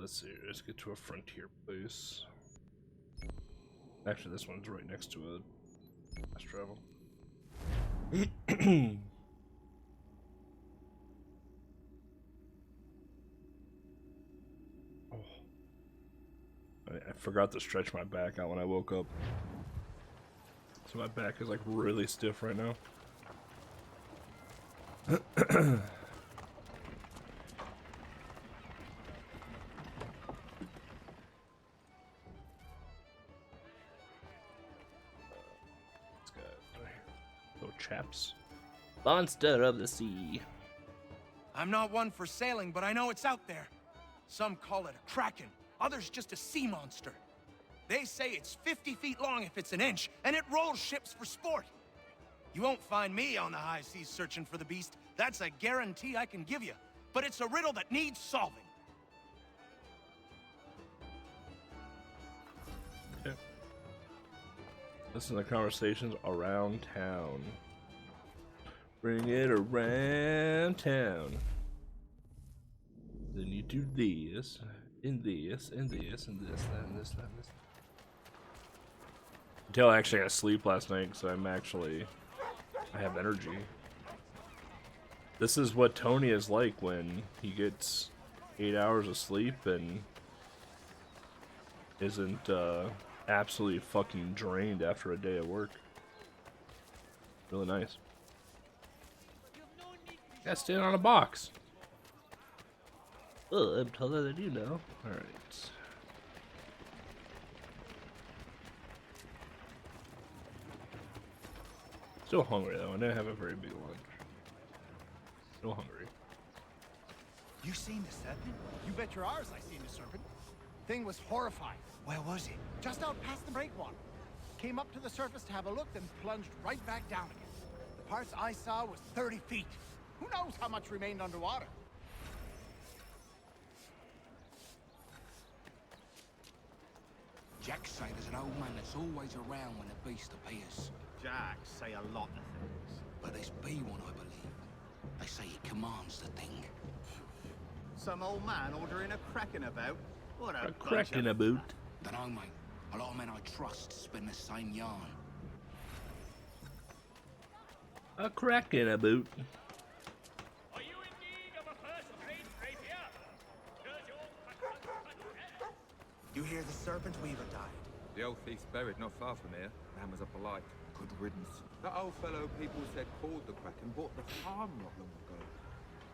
let's see. Let's get to a frontier base. Actually, this one's right next to a fast travel. Oh. I forgot to stretch my back out when I woke up. So my back is like really stiff right now. Chaps. Monster of the sea. I'm not one for sailing, but I know it's out there. Some call it a kraken, others just a sea monster. They say it's 50 feet long if it's an inch, and it rolls ships for sport. You won't find me on the high seas searching for the beast. That's a guarantee I can give you. But it's a riddle that needs solving. Okay. Listen to conversations around town. Bring it around town. Then you do this, and this, and this, and this, that, and this, that, and this. Until I actually got sleep last night, so I have energy. This is what Tony is like when he gets 8 hours of sleep and isn't absolutely fucking drained after a day of work. Really nice. Gotta stand on a box. Oh, I'm taller than you know. Alright. Still hungry though. I didn't have a very big lunch. Still hungry. You seen the serpent? You bet your ours I seen the serpent. Thing was horrifying. Where was it? Just out past the breakwater. Came up to the surface to have a look, then plunged right back down again. The parts I saw was 30 feet. Who knows how much remained underwater? Jack say there's an old man that's always around when the beast appears. Jack say a lot of things. But there's B one, I believe. They say he commands the thing. Some old man ordering a kraken about? What a cracking a boot. Dunno, mate. A lot of men I trust spin the same yarn. A crack in a boot. Are you in need of a first-rate rapier? You hear the serpent weaver died? The old thief's buried not far from here. Man was up polite. Good riddance. That old fellow people said called the Kraken bought the farm not long ago.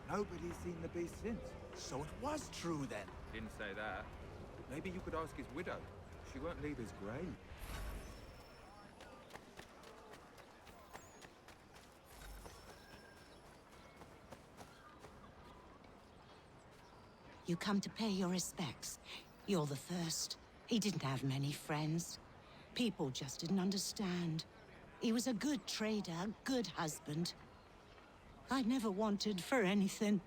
Nobody's seen the beast since. So it was true then. Didn't say that. Maybe you could ask his widow. She won't leave his grave. You come to pay your respects. You're the first. He didn't have many friends. People just didn't understand. He was a good trader, a good husband. I never wanted for anything.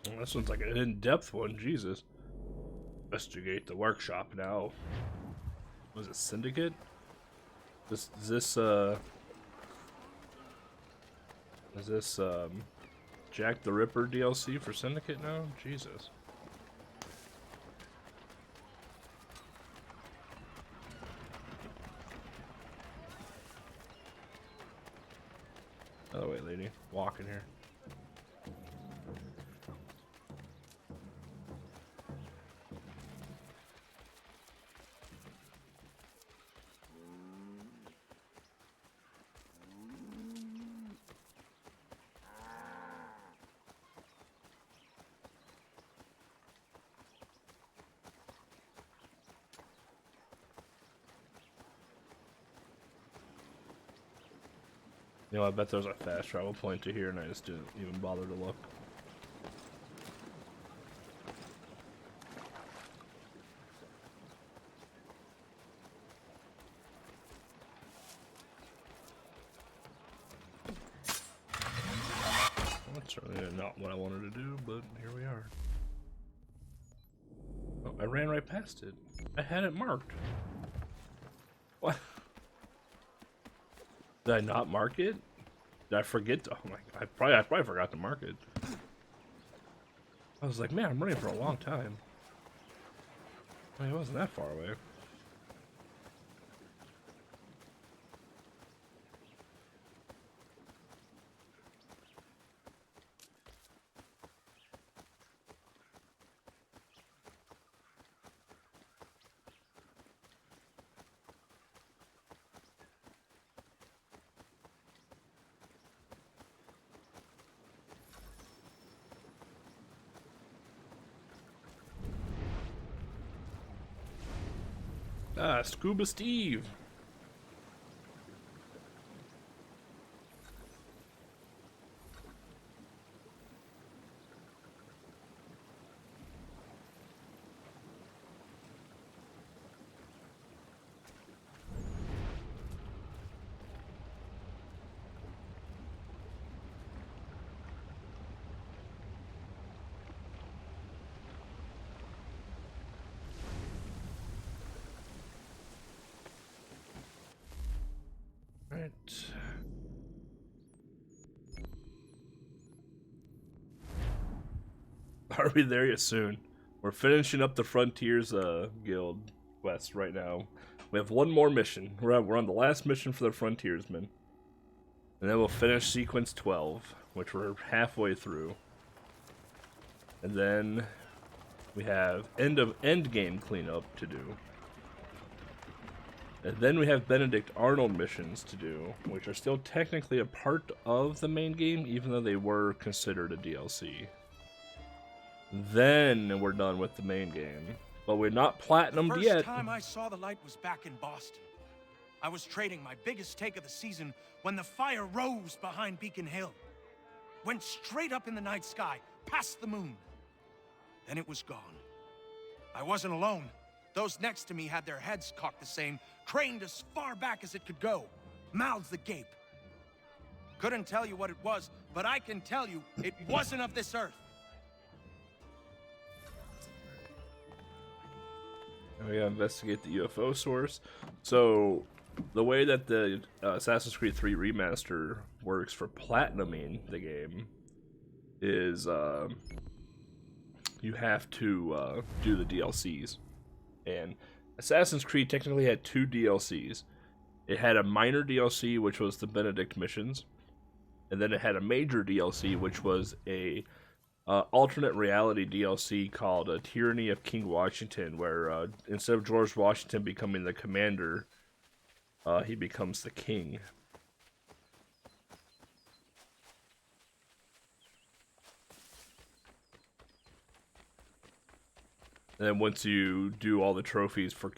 Well, this one's like an in-depth one, Jesus. Investigate the workshop now. Was it Syndicate? Is this Jack the Ripper DLC for Syndicate now? Jesus. Other way, lady. Walk in here. You know, I bet there's a fast travel point to here and I just didn't even bother to look. Well, that's certainly not what I wanted to do, but here we are. Oh, I ran right past it. I had it marked. What? Did I not mark it? Did I forget to? Oh my! I probably forgot to mark it. I was like, man, I'm running for a long time. I mean, it wasn't that far away. Ah, Scuba Steve. Right. Are we there yet soon? We're finishing up the Frontiers Guild quest right now. We have one more mission. We're on the last mission for the Frontiersmen. And then we'll finish sequence 12, which we're halfway through. And then we have end game cleanup to do. And then we have Benedict Arnold missions to do, which are still technically a part of the main game, even though they were considered a DLC. Then we're done with the main game. But we're not platinumed yet. The first time I saw the light was back in Boston. I was trading my biggest take of the season when the fire rose behind Beacon Hill. Went straight up in the night sky, past the moon. Then it was gone. I wasn't alone. Those next to me had their heads cocked the same, craned as far back as it could go, mouths agape. Couldn't tell you what it was, but I can tell you it wasn't of this earth. And we gotta investigate the UFO source. So, the way that the Assassin's Creed 3 Remaster works for platinuming the game is you have to do the DLCs. And Assassin's Creed technically had 2 DLCs. It had a minor DLC, which was the Benedict missions, and then it had a major DLC, which was a alternate reality DLC called Tyranny of King Washington, where instead of George Washington becoming the commander, he becomes the king. And then once you do all the trophies for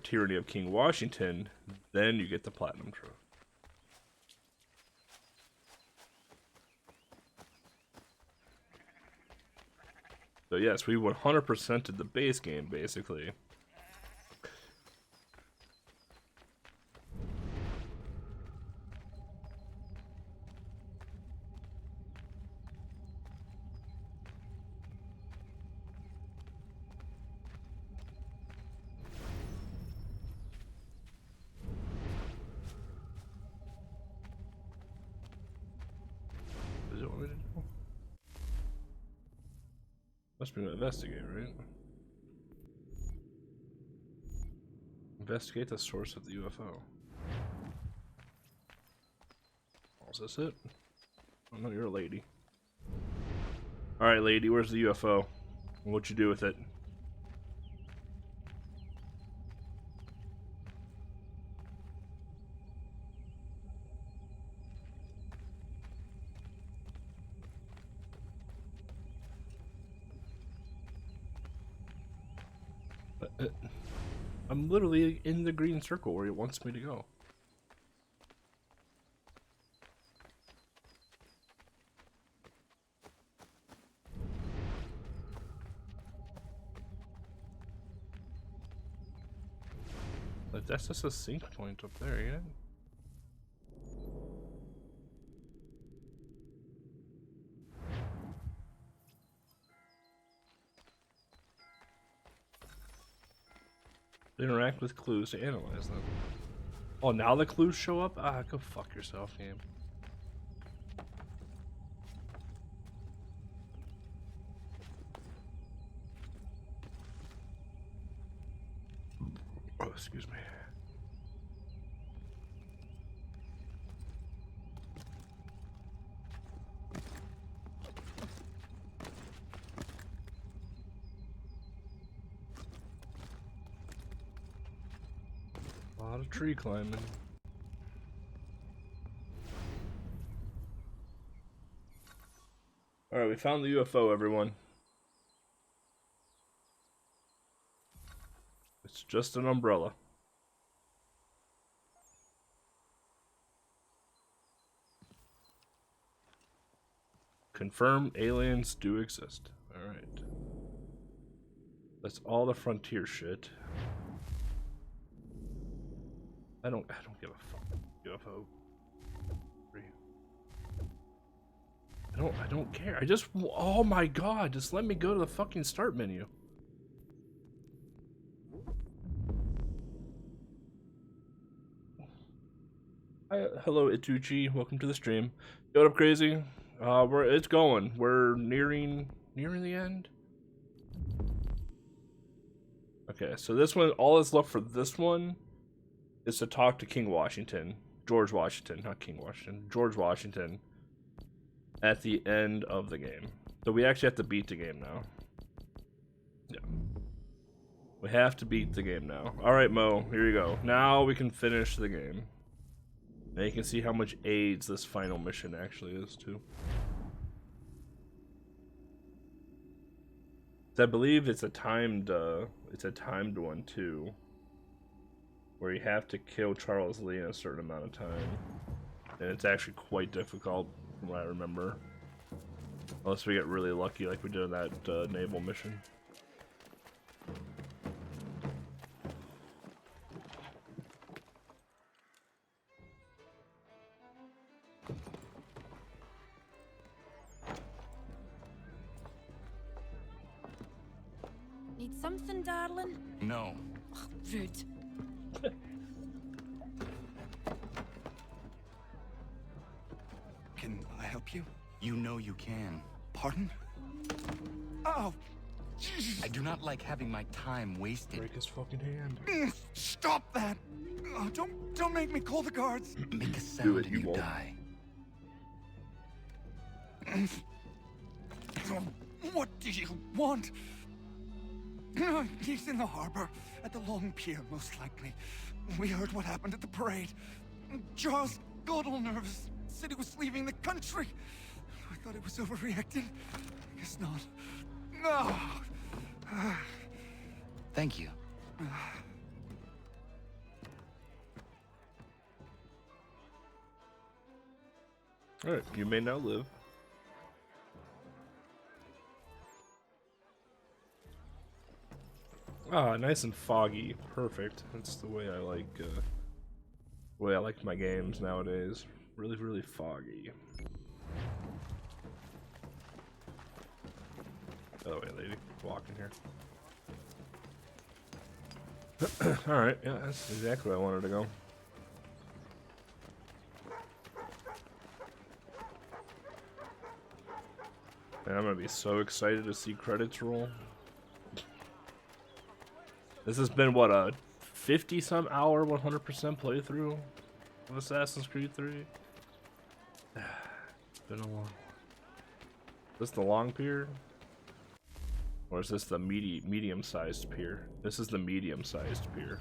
Tyranny of King Washington, then you get the Platinum Trophy. So yes, we 100%ed the base game, basically. Must be to investigate, right? Investigate the source of the UFO. Oh, is this it? Oh no, you're a lady. Alright, lady, where's the UFO? What'd you do with it? I'm literally in the green circle where it wants me to go. Like, that's just a sync point up there, you know? Interact with clues to analyze them. Oh, now the clues show up? Ah, go fuck yourself, game. excuse me. A lot of tree climbing. Alright, we found the UFO, everyone. It's just an umbrella. Confirm aliens do exist. Alright. That's all the frontier shit. I don't give a fuck. UFO. I don't care. I just, oh my god, just let me go to the fucking start menu. Hi, hello Ituchi, welcome to the stream. What up, crazy? It's going. We're nearing the end. Okay, so this one, all that's left for this one is to talk to King Washington, George Washington, not King Washington, George Washington, at the end of the game. So we actually have to beat the game now. Yeah. We have to beat the game now. Alright, Mo, here you go. Now we can finish the game. Now you can see how much AIDS this final mission actually is, too. I believe it's a timed one, too. Where you have to kill Charles Lee in a certain amount of time. And it's actually quite difficult, from what I remember. Unless we get really lucky like we did in that naval mission. Need something, darling? No. Ugh, rude. Can I help you? You know you can. Pardon? Oh, Jesus. I do not like having my time wasted. Break his fucking hand. Stop that! Oh, don't make me call the guards. Make a sound and you won't. die. What do you want? He's in the harbor, at the Long Pier, most likely. We heard what happened at the parade. Charles got all nervous, said he was leaving the country. I thought he was overreacting. I guess not. No. Thank you. Alright, you may now live. Ah, nice and foggy. Perfect. That's the way I like my games nowadays. Really, really foggy. By the way, lady, walking here. Alright, yeah, that's exactly where I wanted to go. And I'm gonna be so excited to see credits roll. This has been, what, a 50-some hour 100% playthrough of Assassin's Creed 3? It's been a long... Is this the long pier? Or is this the medium-sized pier? This is the medium-sized pier.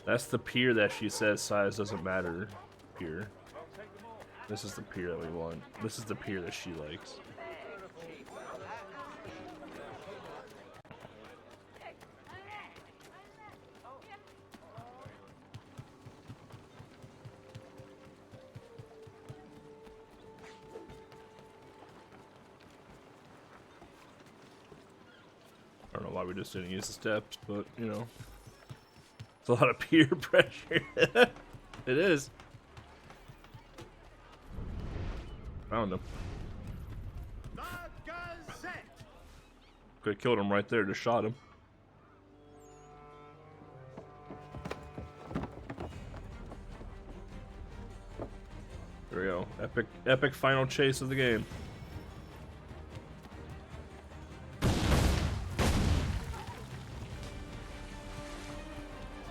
That's the pier that she says size doesn't matter pier. This is the pier that we want. This is the pier that she likes. I don't know why we just didn't use the steps, but you know. It's a lot of peer pressure. It is. Found him. Could have killed him right there, just shot him. There we go. Epic final chase of the game.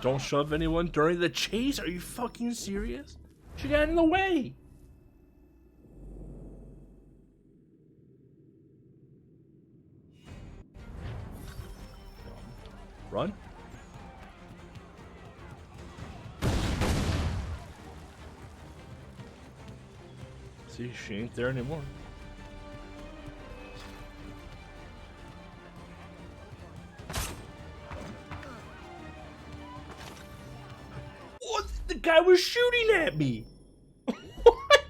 Don't shove anyone during the chase? Are you fucking serious? She got in the way. Run. See, she ain't there anymore. What? The guy was shooting at me. What?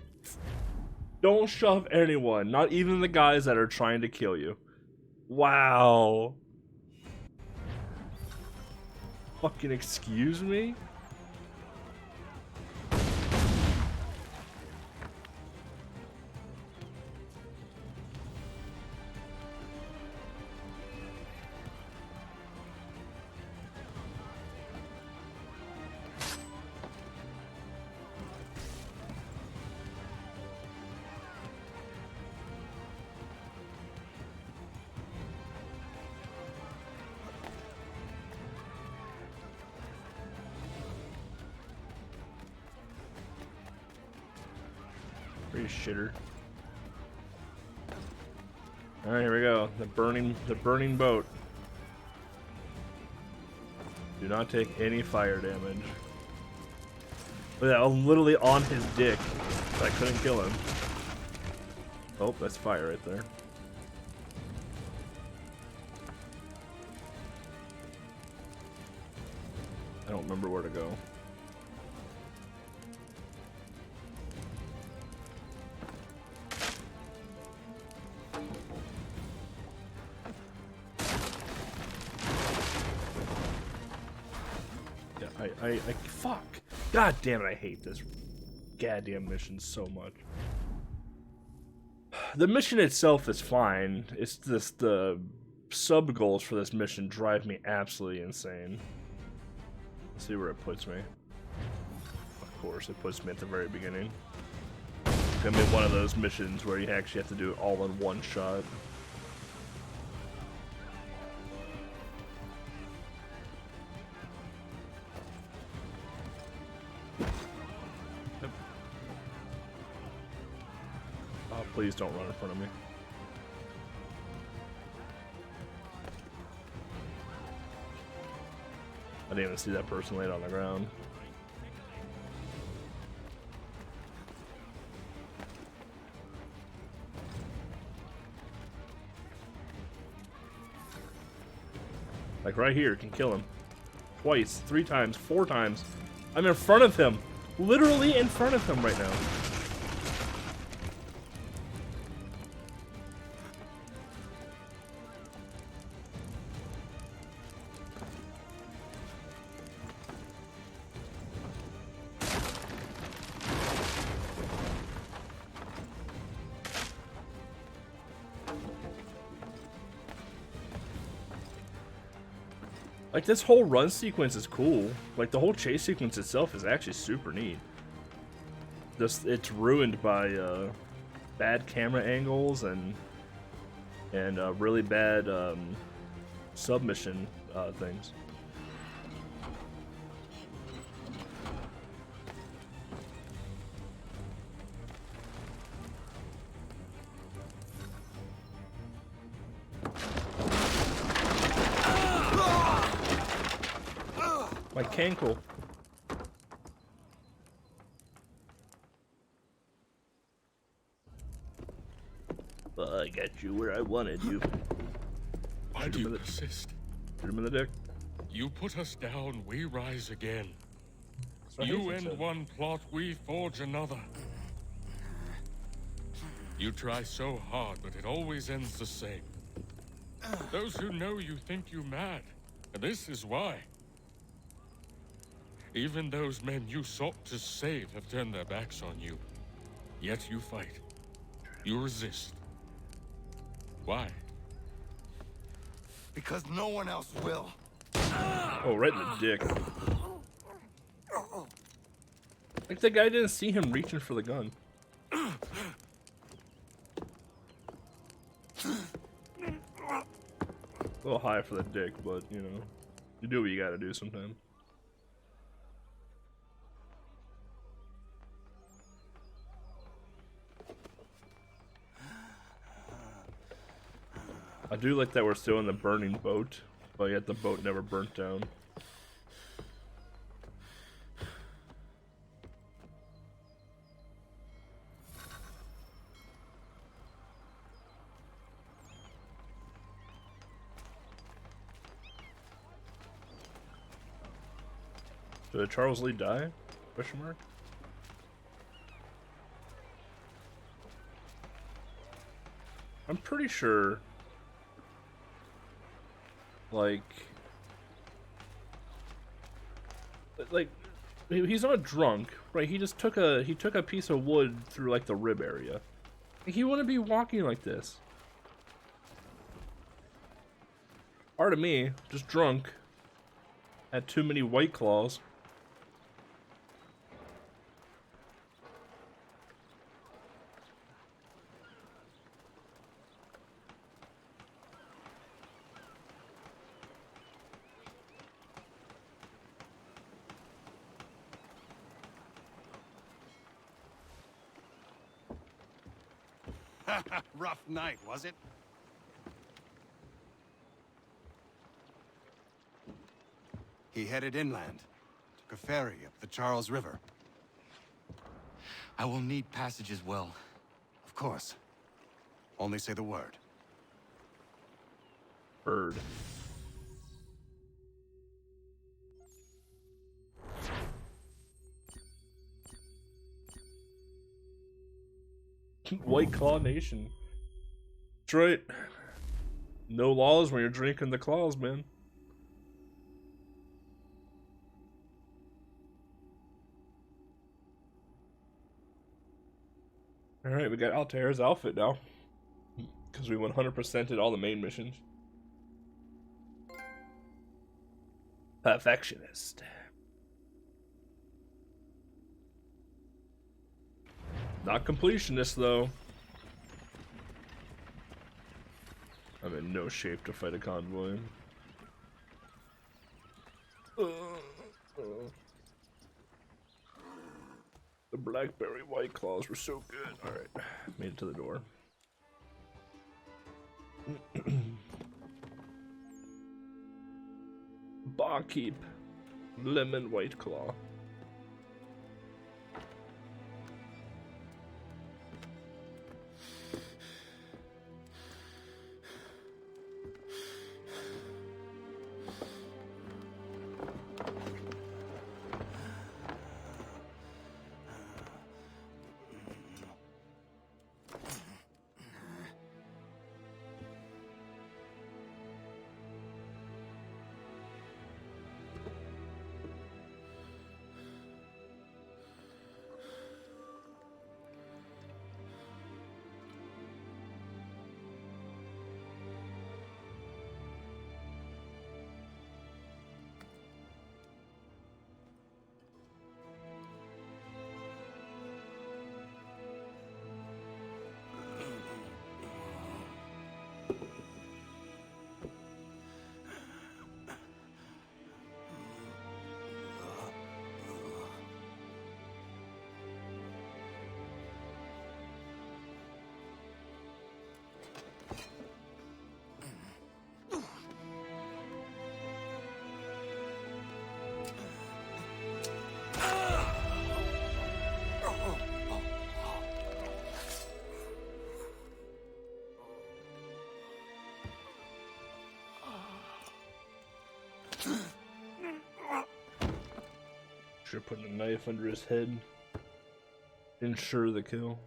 Don't shove anyone, not even the guys that are trying to kill you. Wow. Fucking excuse me? Pretty shitter. All right, here we go. The burning boat. Do not take any fire damage. Look at that, I'm literally on his dick, but I couldn't kill him. Oh, that's fire right there. I don't remember where to go. I fuck. God damn it, I hate this goddamn mission so much. The mission itself is fine. It's just the sub goals for this mission drive me absolutely insane. Let's see where it puts me. Of course, it puts me at the very beginning. It's gonna be one of those missions where you actually have to do it all in one shot. Please don't run in front of me. I didn't even see that person laid on the ground. Like right here, can kill him. Twice, 3 times, 4 times. I'm in front of him. Literally in front of him right now. Like, this whole run sequence is cool. Like, the whole chase sequence itself is actually super neat. Just, it's ruined by bad camera angles and really bad submission things. My cankle. Well, I got you where I wanted you. Why do you persist? Shoot him in the dick. You put us down, we rise again. That's what You Hazen end said. one plot, we forge another. You try so hard, but it always ends the same. Those who know you think you mad, and this is why. Even those men you sought to save have turned their backs on you. Yet you fight. You resist. Why? Because no one else will. Oh, right in the dick. Like, the guy didn't see him reaching for the gun. A little high for the dick, but, you know, you do what you gotta do sometimes. I do like that we're still in the burning boat, but yet the boat never burnt down. Did Charles Lee die? Question mark. I'm pretty sure, like he's not drunk, right? He just took a piece of wood through like the rib area. Like, he wouldn't be walking like this. Part of me, just drunk, had too many White Claws. Rough night, was it? He headed inland, took a ferry up the Charles River. I will need passage as well. Of course. Only say the word. Bird. White Claw Nation. That's right. No laws when you're drinking the claws, man. Alright, we got Altair's outfit now. Because we 100%ed all the main missions. Perfectionist. Not completionist, though. I'm in no shape to fight a convoy. The blackberry White Claws were so good. Alright, made it to the door. Barkeep. Lemon White Claw. Should put a knife under his head. Ensure the kill.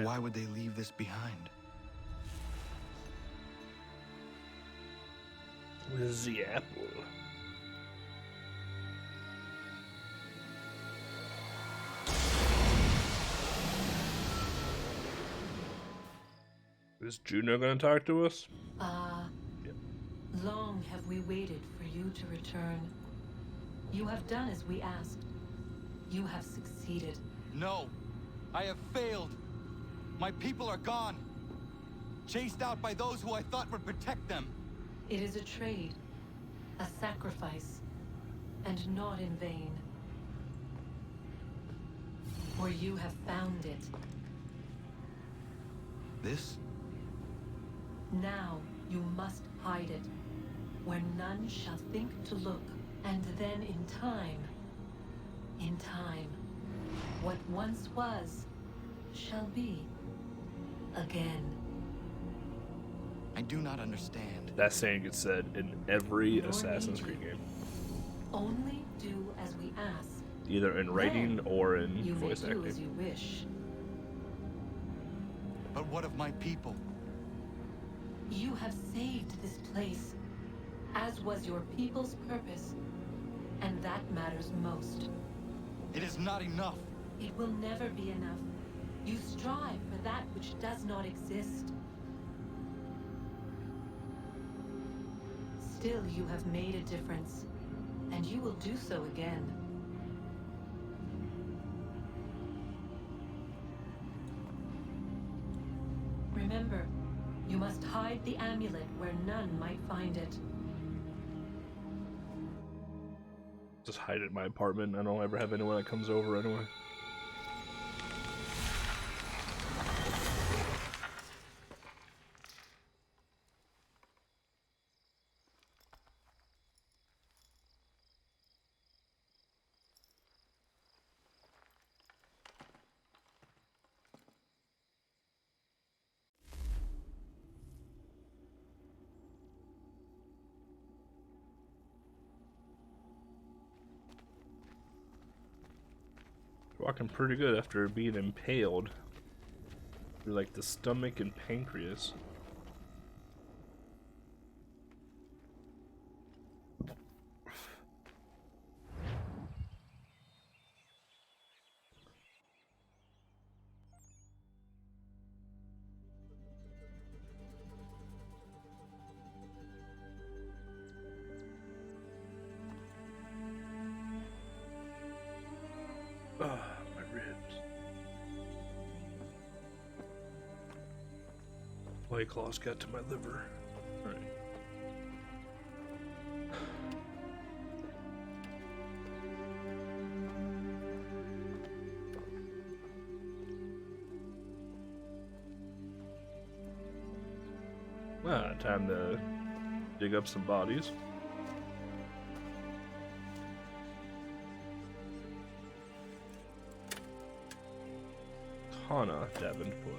Why would they leave this behind? With the apple. Is Juno gonna talk to us? Long have we waited for you to return. You have done as we asked. You have succeeded. No, I have failed. My people are gone. Chased out by those who I thought would protect them. It is a trade, a sacrifice, and not in vain. For you have found it. This? Now you must hide it, where none shall think to look, and then in time, what once was, shall be again. I do not understand. That saying gets said in every Nor Assassin's need Creed you. game. Only do as we ask. Either in writing Then or in you may voice do as acting. you wish. But what of my people? You have saved this place, as was your people's purpose, and that matters most. It is not enough. It will never be enough. You strive for that which does not exist. Still, you have made a difference, and you will do so again. Remember, you must hide the amulet where none might find it. Just hide it in my apartment. I don't ever have anyone that comes over anyway. Walking pretty good after being impaled through like the stomach and pancreas. My ribs. White claws got to my liver. Alright. Time to dig up some bodies. Hana Davenport.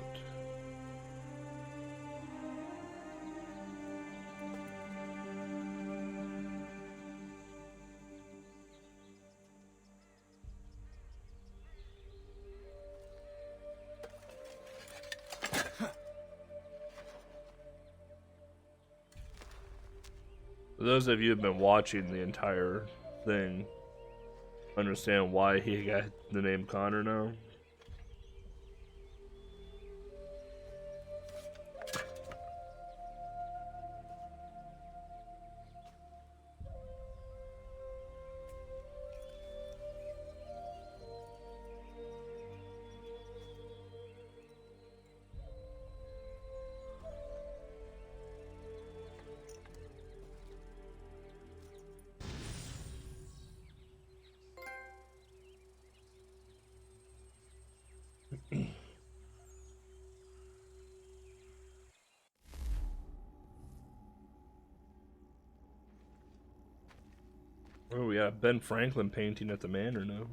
For those of you who have been watching the entire thing, understand why he got the name Connor now. Oh, we got a Ben Franklin painting at the manor now.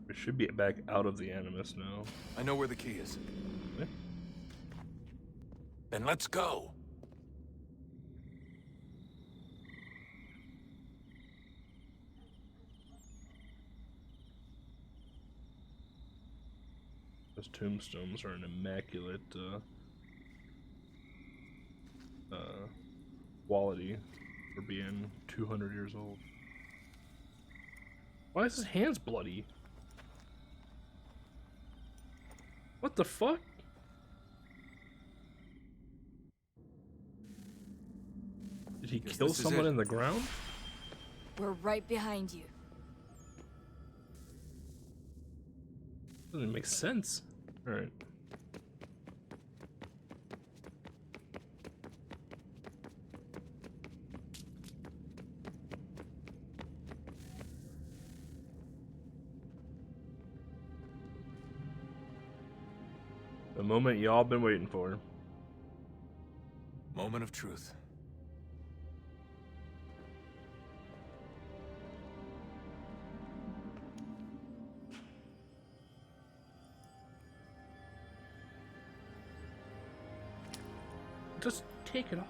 We should be back out of the Animus now. I know where the key is. Yeah. Then let's go. Those tombstones are an immaculate quality for being 200 years old. Why is his hands bloody? What the fuck? Did he kill someone in the ground? We're right behind you. Doesn't make sense. Alright. The moment y'all been waiting for. Moment of truth. Just take it off.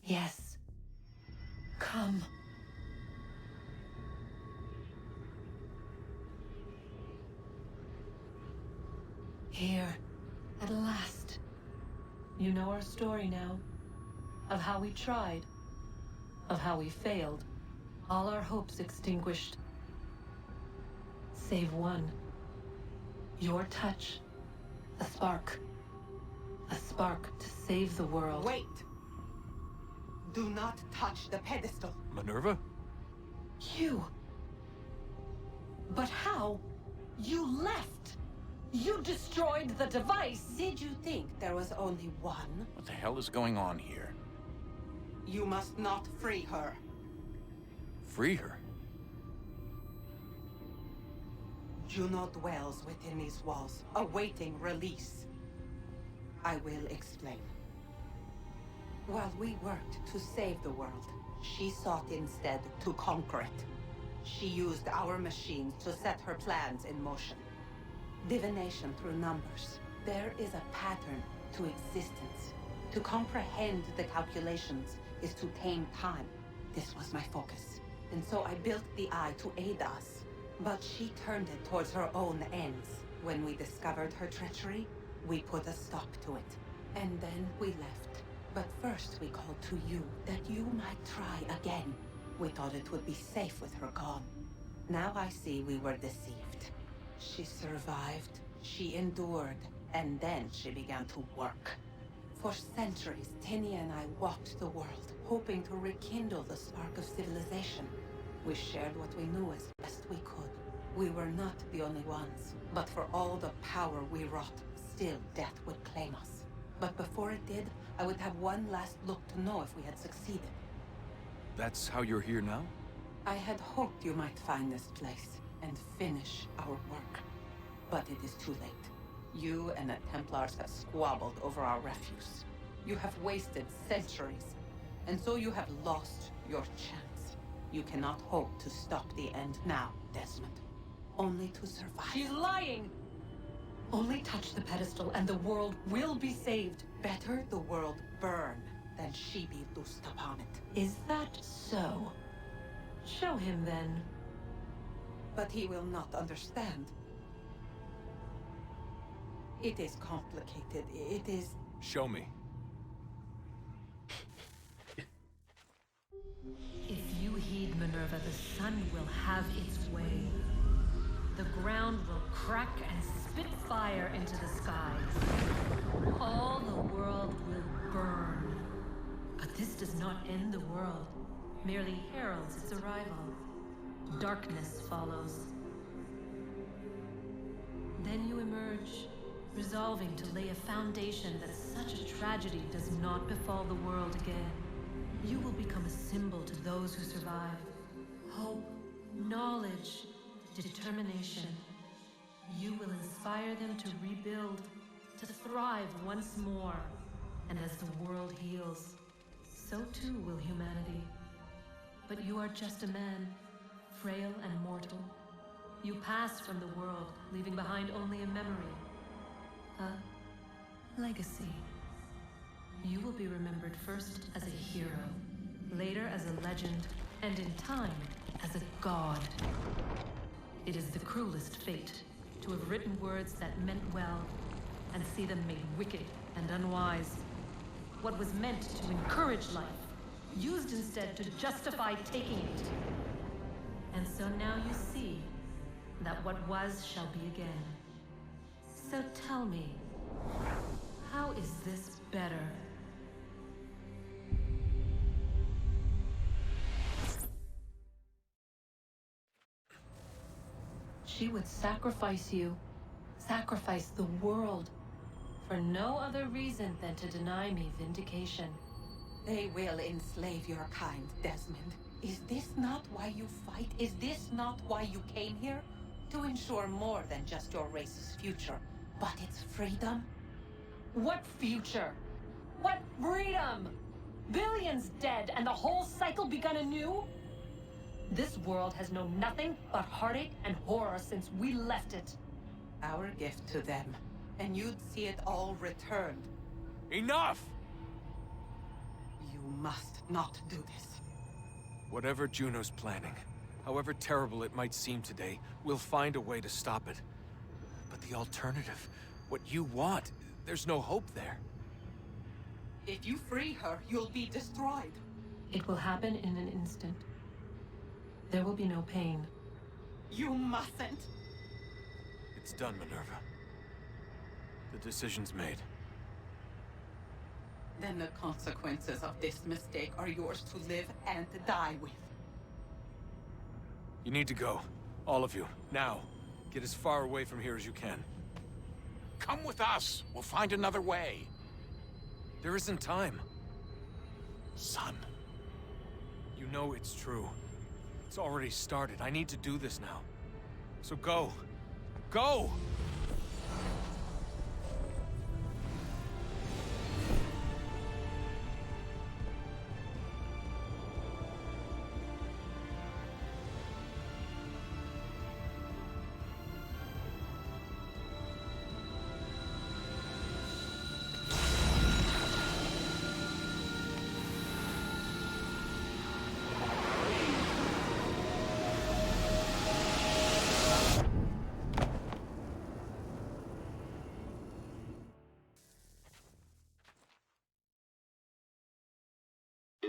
Yes. Come. Here, at last. You know our story now. Of how we tried. Of how we failed. All our hopes extinguished. Save one. Your touch. A spark. A spark to save the world. Wait! Do not touch the pedestal. Minerva? You. But how? You left. You destroyed the device. Did you think there was only one? What the hell is going on here? You must not free her. Free her? Juno dwells within these walls, awaiting release. I will explain. While we worked to save the world, she sought instead to conquer it. She used our machines to set her plans in motion. Divination through numbers. There is a pattern to existence. To comprehend the calculations is to tame time. This was my focus. And so I built the eye to aid us. But she turned it towards her own ends. When we discovered her treachery, we put a stop to it. And then we left. But first we called to you, that you might try again. We thought it would be safe with her gone. Now I see we were deceived. She survived, she endured, and then she began to work. For centuries, Tinny and I walked the world, hoping to rekindle the spark of civilization. We shared what we knew as best we could. We were not the only ones, but for all the power we wrought, still death would claim us. But before it did, I would have one last look to know if we had succeeded. That's how you're here now? I had hoped you might find this place and finish our work. But it is too late. You and the Templars have squabbled over our refuse. You have wasted centuries, and so you have lost your chance. You cannot hope to stop the end now, Desmond. Only to survive. She's lying! Only touch the pedestal and the world will be saved. Better the world burn than she be loosed upon it. Is that so? Show him then. But he will not understand. It is complicated. It is... Show me. If you heed Minerva, the sun will have its way. The ground will crack and spit fire into the skies. All the world will burn. But this does not end the world, merely heralds its arrival. Darkness follows. Then you emerge, resolving to lay a foundation that such a tragedy does not befall the world again. You will become a symbol to those who survive, hope, knowledge, determination. You will inspire them to rebuild, to thrive once more. And as the world heals, so too will humanity. But you are just a man, frail and mortal. You pass from the world, leaving behind only a memory. A legacy. You will be remembered first as a hero, later as a legend, and in time, as a god. It is the cruelest fate to have written words that meant well, and see them made wicked and unwise. What was meant to encourage life, used instead to justify taking it. And so now you see that what was shall be again. So tell me, how is this better? She would sacrifice you, sacrifice the world, for no other reason than to deny me vindication. They will enslave your kind, Desmond. Is this not why you fight? Is this not why you came here? To ensure more than just your race's future, but its freedom? What future? What freedom? Billions dead and the whole cycle begun anew? This world has known nothing but heartache and horror since we left it. Our gift to them, and you'd see it all returned. Enough! You must not do this. Whatever Juno's planning, however terrible it might seem today, we'll find a way to stop it. But the alternative, what you want, there's no hope there. If you free her, you'll be destroyed. It will happen in an instant. There will be no pain. You mustn't. It's done, Minerva. The decision's made. Then the consequences of this mistake are yours to live and die with. You need to go. All of you. Now. Get as far away from here as you can. Come with us. We'll find another way. There isn't time. Son. You know it's true. It's already started. I need to do this now. So go. Go!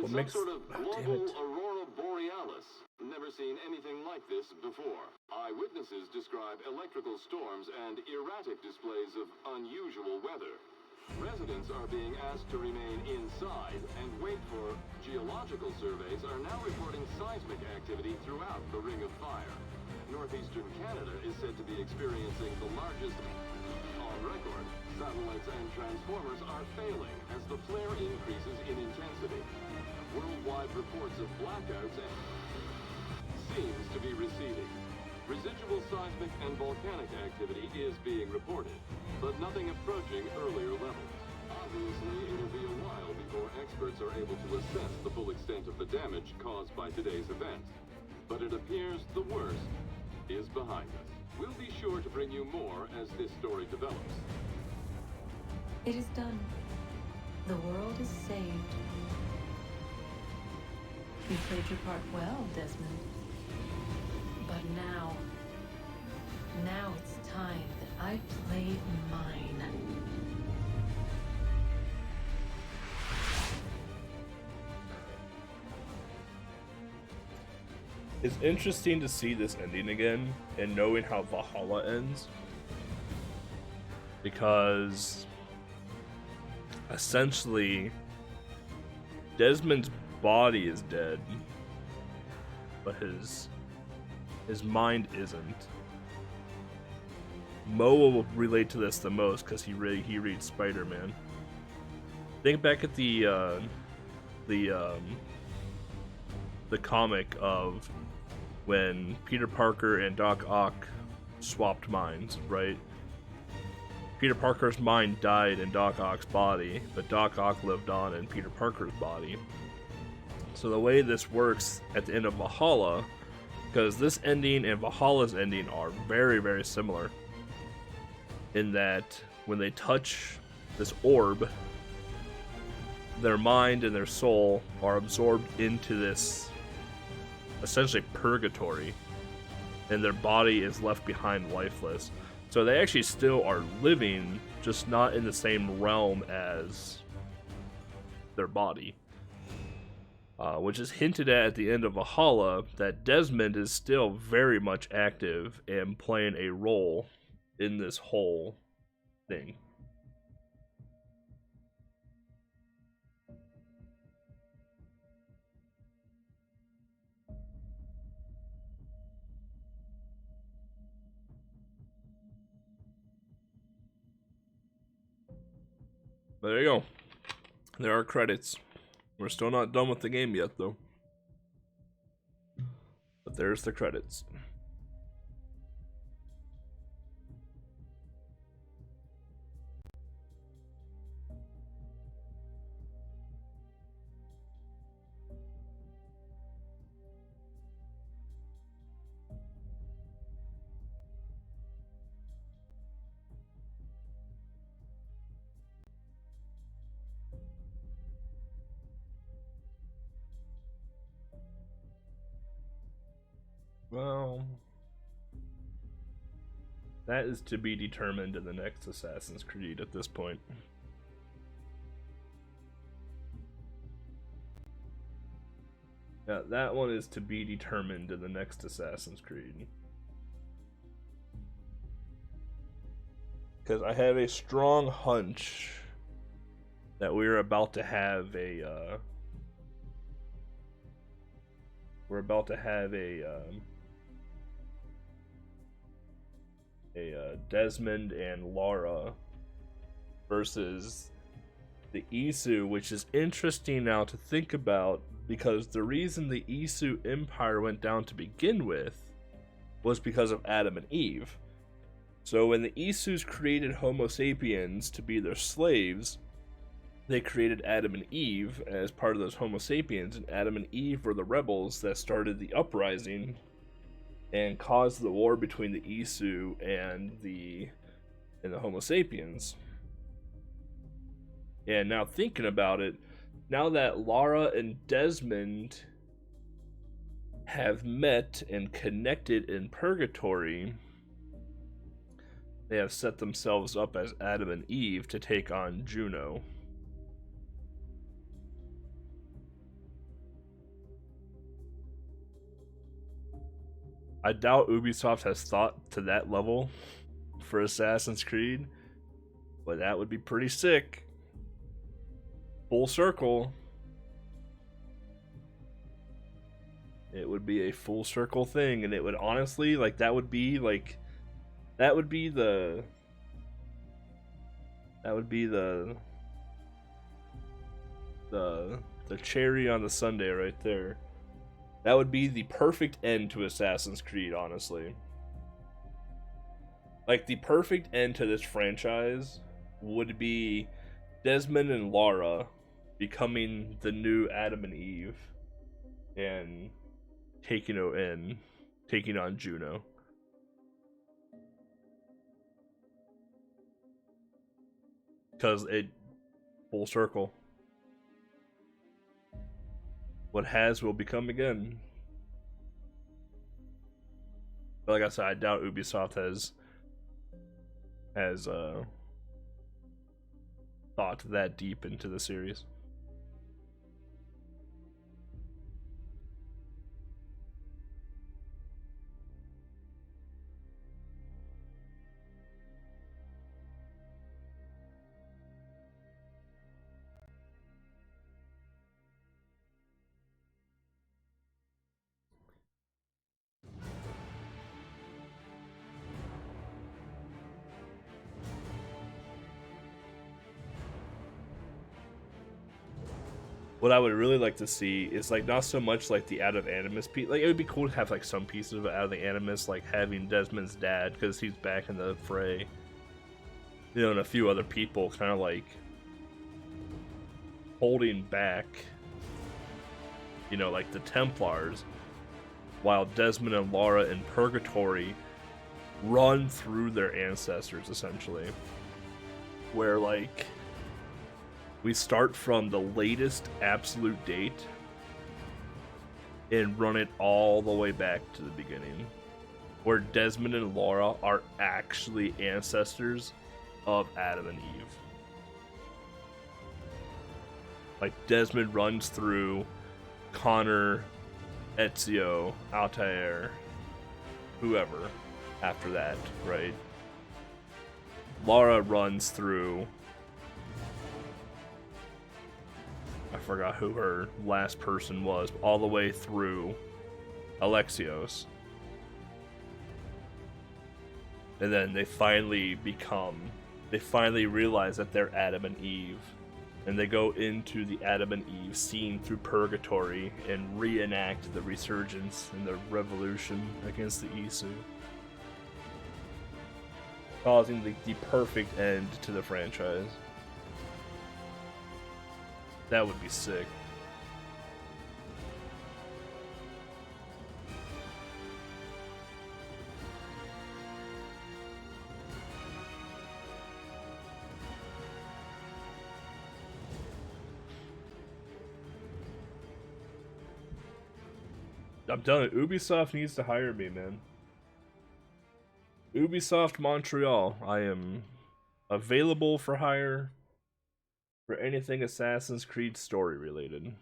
It's some sort of global aurora borealis. Never seen anything like this before. Eyewitnesses describe electrical storms and erratic displays of unusual weather. Residents are being asked to remain inside and wait for geological surveys are now reporting seismic activity throughout the Ring of Fire. Northeastern Canada is said to be experiencing the largest on record. Satellites and transformers are failing as the flare increases in intensity. Worldwide reports of blackouts seems to be receding. Residual seismic and volcanic activity is being reported, but nothing approaching earlier levels. Obviously, it'll be a while before experts are able to assess the full extent of the damage caused by today's events. But it appears the worst is behind us. We'll be sure to bring you more as this story develops. It is done. The world is saved. You played your part well, Desmond. But now it's time that I play mine. It's interesting to see this ending again and knowing how Valhalla ends. Because essentially Desmond's body is dead, but his mind isn't. Mo will relate to this the most because he reads Spider-Man. Think back at the comic of when Peter Parker and Doc Ock swapped minds, right? Peter Parker's mind died in Doc Ock's body, but Doc Ock lived on in Peter Parker's body. So the way this works at the end of Valhalla, because this ending and Valhalla's ending are very, very similar, in that when they touch this orb, their mind and their soul are absorbed into this essentially purgatory, and their body is left behind lifeless. So they actually still are living, just not in the same realm as their body. Which is hinted at the end of Valhalla, that Desmond is still very much active and playing a role in this whole thing. But there you go. There are credits. We're still not done with the game yet, though. But there's the credits. Well, that is to be determined in the next Assassin's Creed at this point. Yeah, that one is to be determined in the next Assassin's Creed. Because I have a strong hunch that we're about to have a, Desmond and Lara versus the Isu, which is interesting now to think about, because the reason the Isu Empire went down to begin with was because of Adam and Eve. So when the Isus created Homo sapiens to be their slaves, they created Adam and Eve as part of those Homo sapiens, and Adam and Eve were the rebels that started the uprising and caused the war between the Isu and the Homo sapiens. And now thinking about it, now that Lara and Desmond have met and connected in Purgatory, they have set themselves up as Adam and Eve to take on Juno. I doubt Ubisoft has thought to that level for Assassin's Creed, but that would be pretty sick. Full circle. It would be a full circle thing, and it would honestly, like, that would be the cherry on the sundae right there. That would be the perfect end to Assassin's Creed, honestly. Like, the perfect end to this franchise would be Desmond and Lara becoming the new Adam and Eve and taking on Juno. Because it full circle. What has will become again. But like I said, I doubt Ubisoft has thought that deep into the series. what I would really like to see is like not so much like the Out of Animus piece. Like it would be cool to have like some pieces of Out of the Animus, like having Desmond's dad because he's back in the fray. You know, and a few other people kind of like holding back. You know, like the Templars, while Desmond and Lara in Purgatory run through their ancestors essentially, where like we start from the latest absolute date and run it all the way back to the beginning, where Desmond and Lara are actually ancestors of Adam and Eve. Like Desmond runs through Connor, Ezio, Altair, whoever after that, right? Lara runs through, I forgot who her last person was, all the way through Alexios. And then they finally realize that they're Adam and Eve. And they go into the Adam and Eve scene through Purgatory and reenact the resurgence and the revolution against the Isu, causing the perfect end to the franchise. That would be sick. I'm telling you, Ubisoft needs to hire me, man. Ubisoft Montreal, I am available for hire for anything Assassin's Creed story related.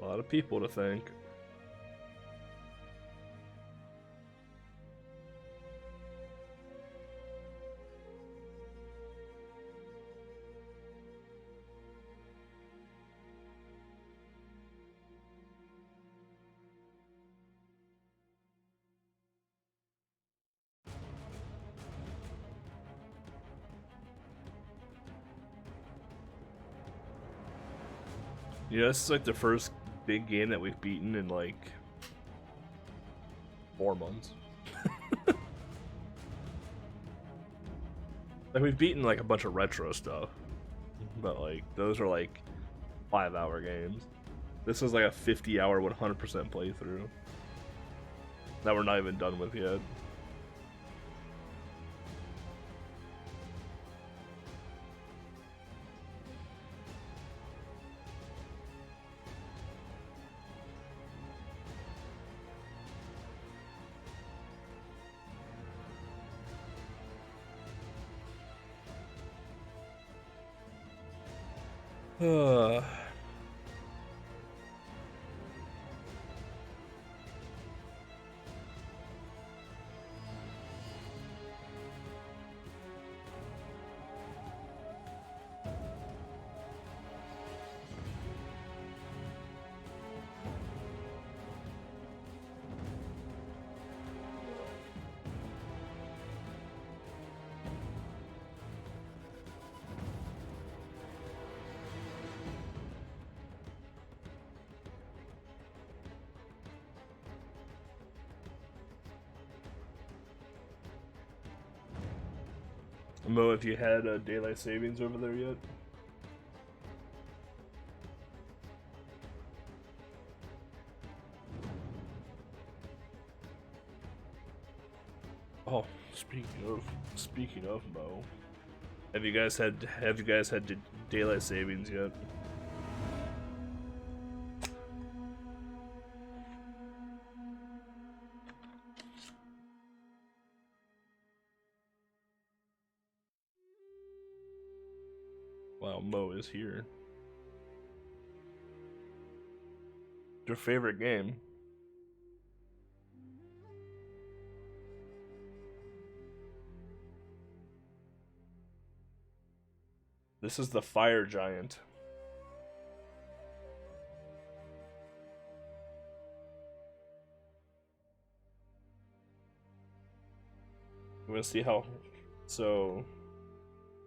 A lot of people to thank. Yeah, this is like the first big game that we've beaten in like 4 months. Like we've beaten like a bunch of retro stuff, but like those are like 5-hour games. This is like a 50-hour 100% playthrough that we're not even done with yet. Mo, have you had daylight savings over there yet? Oh, speaking of Mo, have you guys had daylight savings yet? While Mo is here. Your favorite game? This is the Fire Giant. I'm gonna see how. So,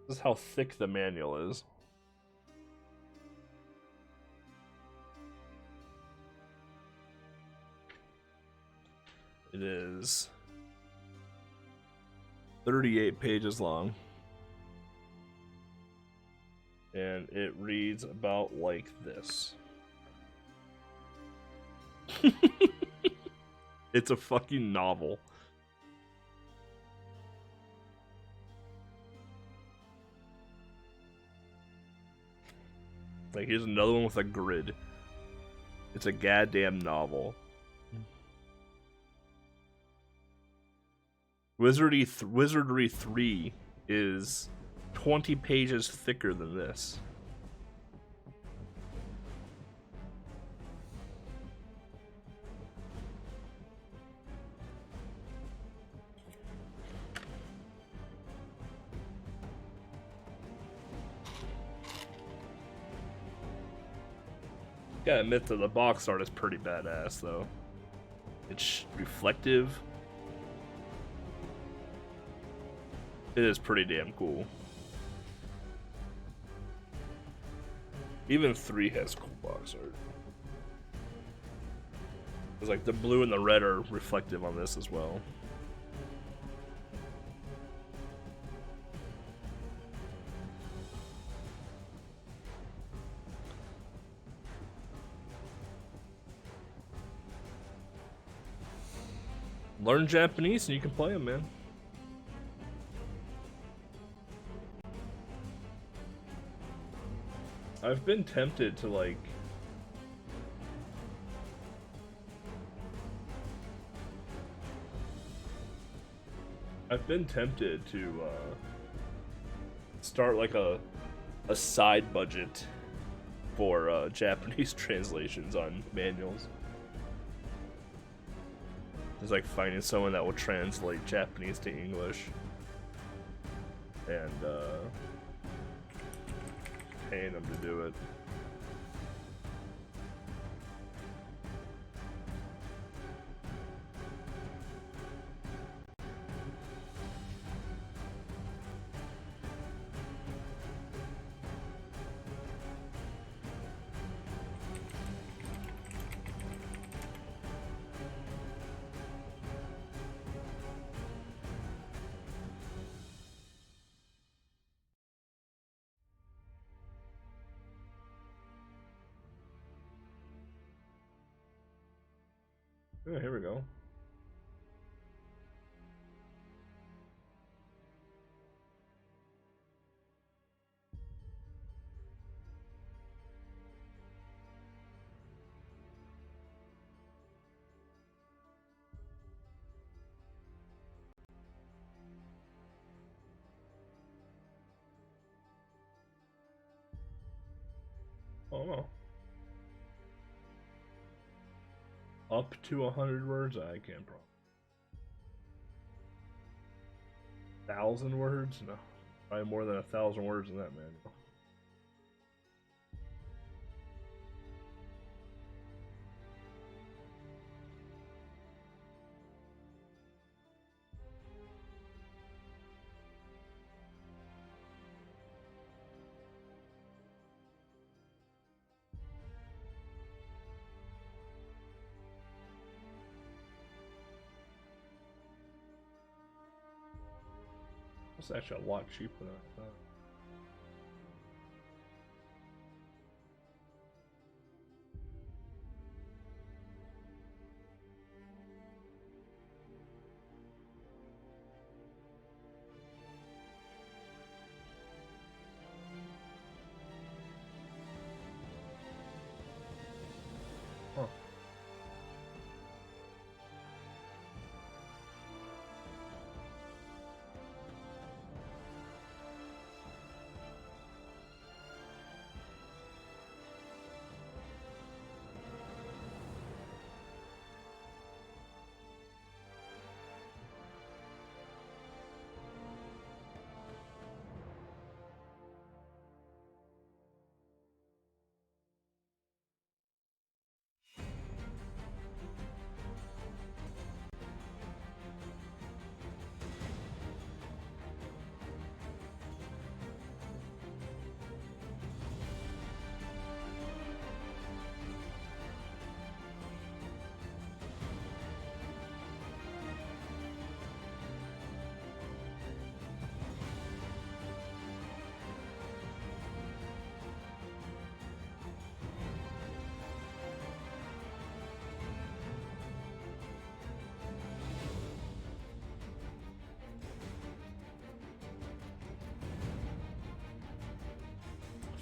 this is how thick the manual is. It is 38 pages long. And it reads about like this. It's a fucking novel. Like, here's another one with a grid. It's a goddamn novel. Wizardry 3 is 20 pages thicker than this. Gotta admit that the box art is pretty badass, though. It's reflective. It is pretty damn cool. Even 3 has cool box art. It's like the blue and the red are reflective on this as well. Learn Japanese and you can play them, man. I've been tempted to, like, start like a side budget for Japanese translations on manuals. It's like finding someone that will translate Japanese to English and paying them to do it. Yeah, here we go. Oh no. Up to 100 words? I can't promise. 1,000 words? No. Probably more than 1,000 words in that manual. It's actually a lot cheaper than I thought. Huh.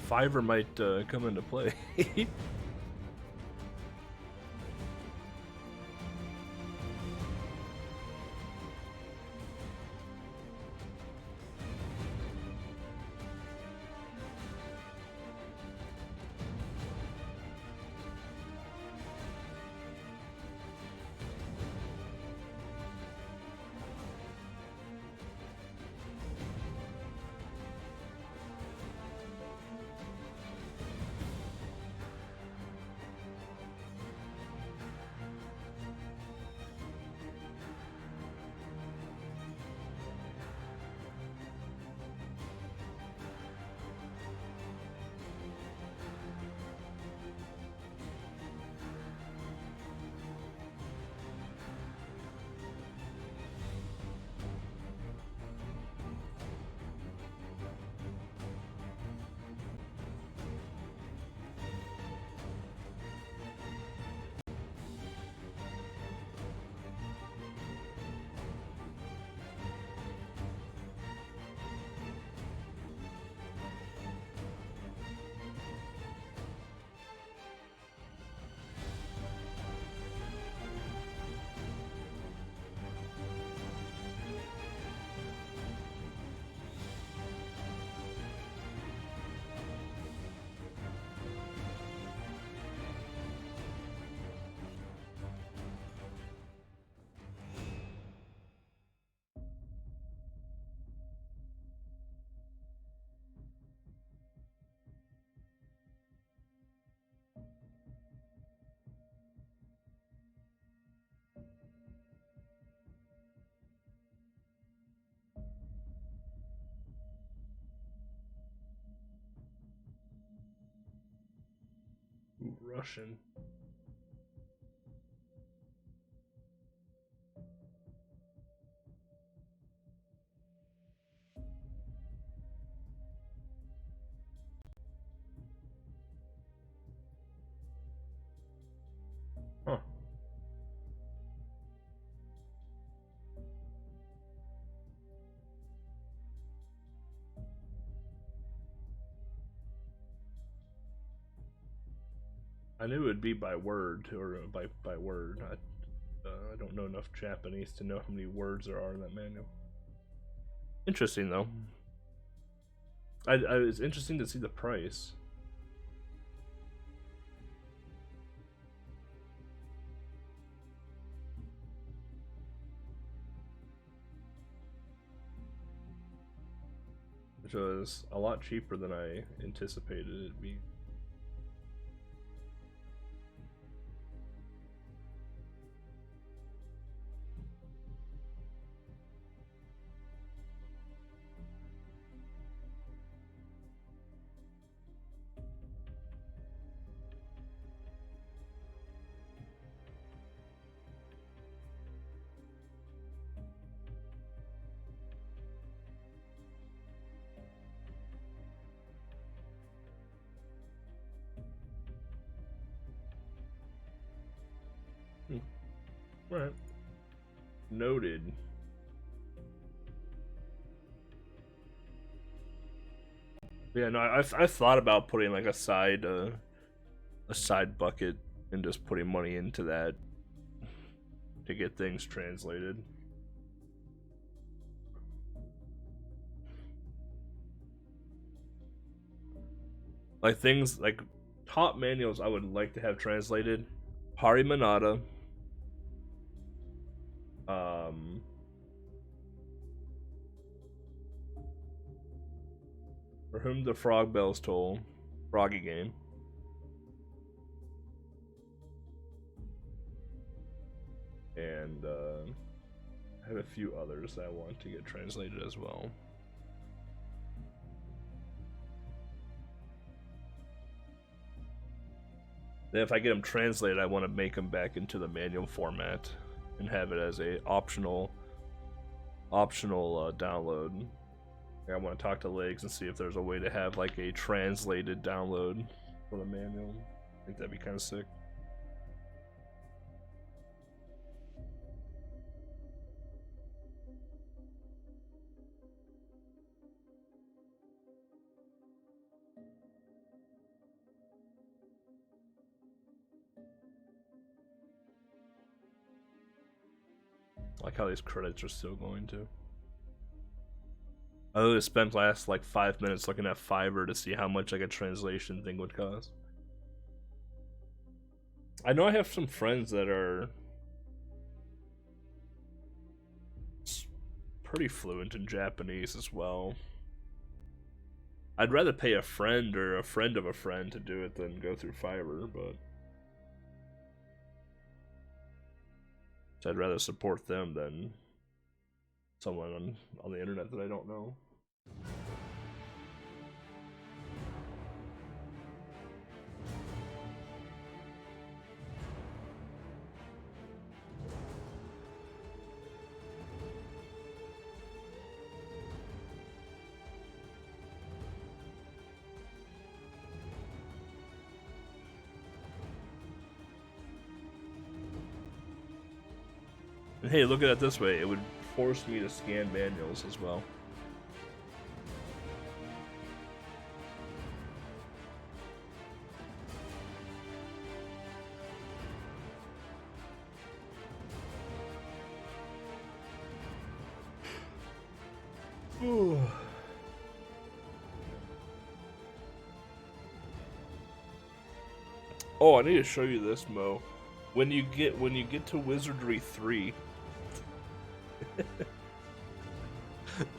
Fiverr might come into play. Russian. Huh. I knew it would be by word or by word. I don't know enough Japanese to know how many words there are in that manual. Interesting though. It's interesting to see the price. Which was a lot cheaper than I anticipated it'd be. Alright. Noted. Yeah, no, I've thought about putting like a side bucket and just putting money into that to get things translated. Like things like top manuals I would like to have translated. Hari Manada. For Whom the Frog Bells Toll, Froggy Game. And I have a few others that I want to get translated as well. Then if I get them translated, I want to make them back into the manual format and have it as a optional download. I want to talk to Legs and see if there's a way to have like a translated download for the manual. I think that'd be kind of sick. I like how these credits are still going to. I literally spent last like 5 minutes looking at Fiverr to see how much like a translation thing would cost. I know I have some friends that are pretty fluent in Japanese as well. I'd rather pay a friend or a friend of a friend to do it than go through Fiverr, but so I'd rather support them than someone on the internet that I don't know. And hey, look at it this way, it would force me to scan manuals as well. Ooh. Oh, I need to show you this, Mo. When you get to Wizardry 3,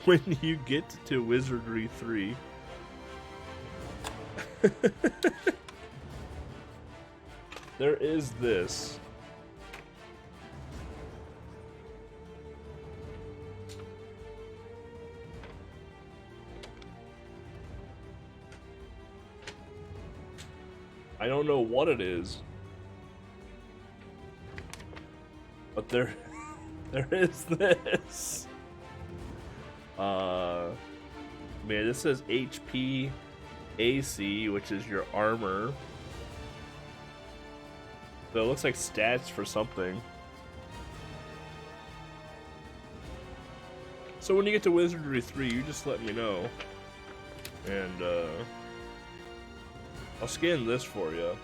when you get to Wizardry 3, there is this. I don't know what it is, but there is this. Man, this says HP AC, which is your armor. So it looks like stats for something. So when you get to Wizardry 3, you just let me know. And, I'll scan this for you.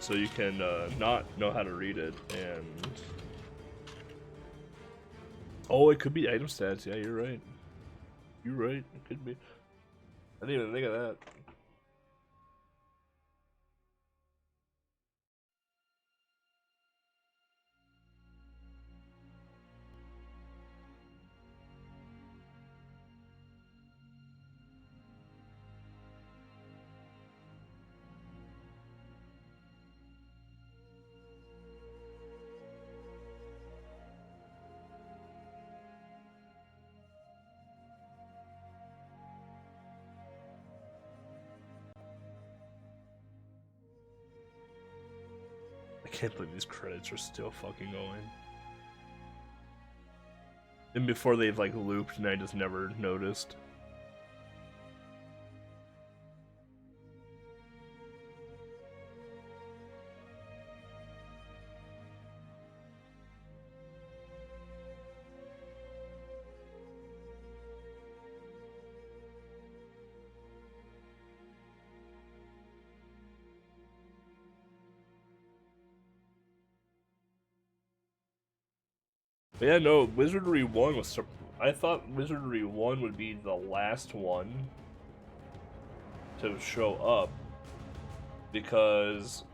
So you can, not know how to read it, and... Oh, it could be item stats. Yeah, you're right. You're right. It could be. I didn't even think of that. I can't believe these credits are still fucking going. And before they've like looped and I just never noticed. But yeah, no, Wizardry 1 was... I thought Wizardry 1 would be the last one to show up. Because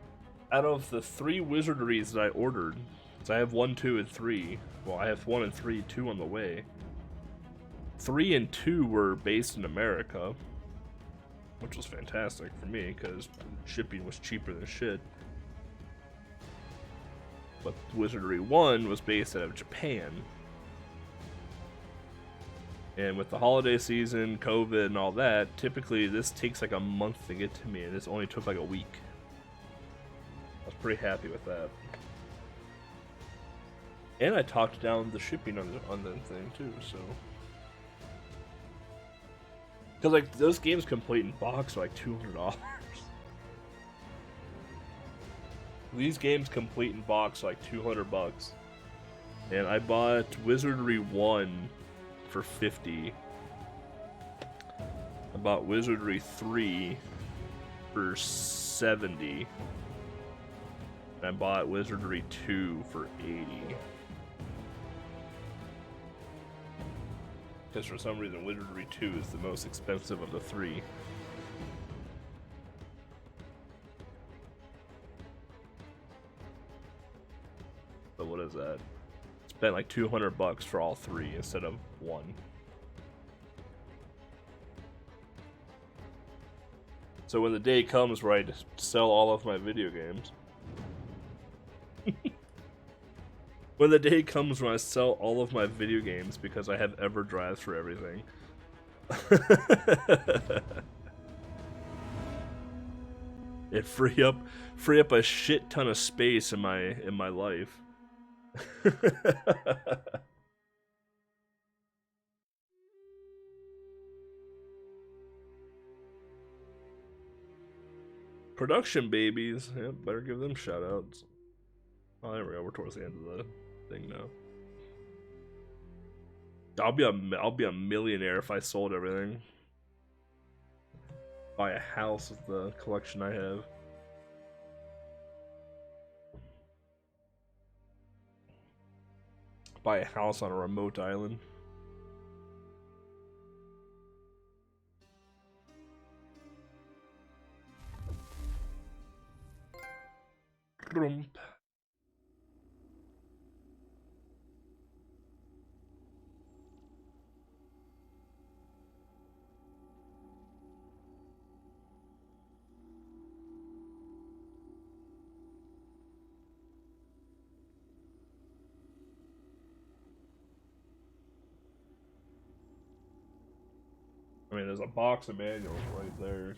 out of the 3 Wizardries that I ordered, so I have 1, 2, and 3. Well, I have 1 and 3, 2 on the way. 3 and 2 were based in America, which was fantastic for me, because shipping was cheaper than shit. But Wizardry 1 was based out of Japan. And with the holiday season, COVID, and all that, typically this takes like a month to get to me, and this only took like a week. I was pretty happy with that. And I talked down the shipping on the thing too, so. Because like those games complete in box are like $200. These games complete in box are like $200, and I bought Wizardry 1 for $50. I bought Wizardry 3 for $70. I bought Wizardry 2 for $80. Because for some reason Wizardry 2 is the most expensive of the three. So what is that? Spent like $200 for all three instead of one. So when the day comes where I sell all of my video games, when the day comes when I sell all of my video games because I have EverDrives for everything, it free up a shit ton of space in my life. Production babies. Yeah, better give them shout outs. Oh, there we go. We're towards the end of the thing now. I'll be a millionaire if I sold everything. Buy a house with the collection I have. Buy a house on a remote island. Grump. I mean, there's a box of manuals right there.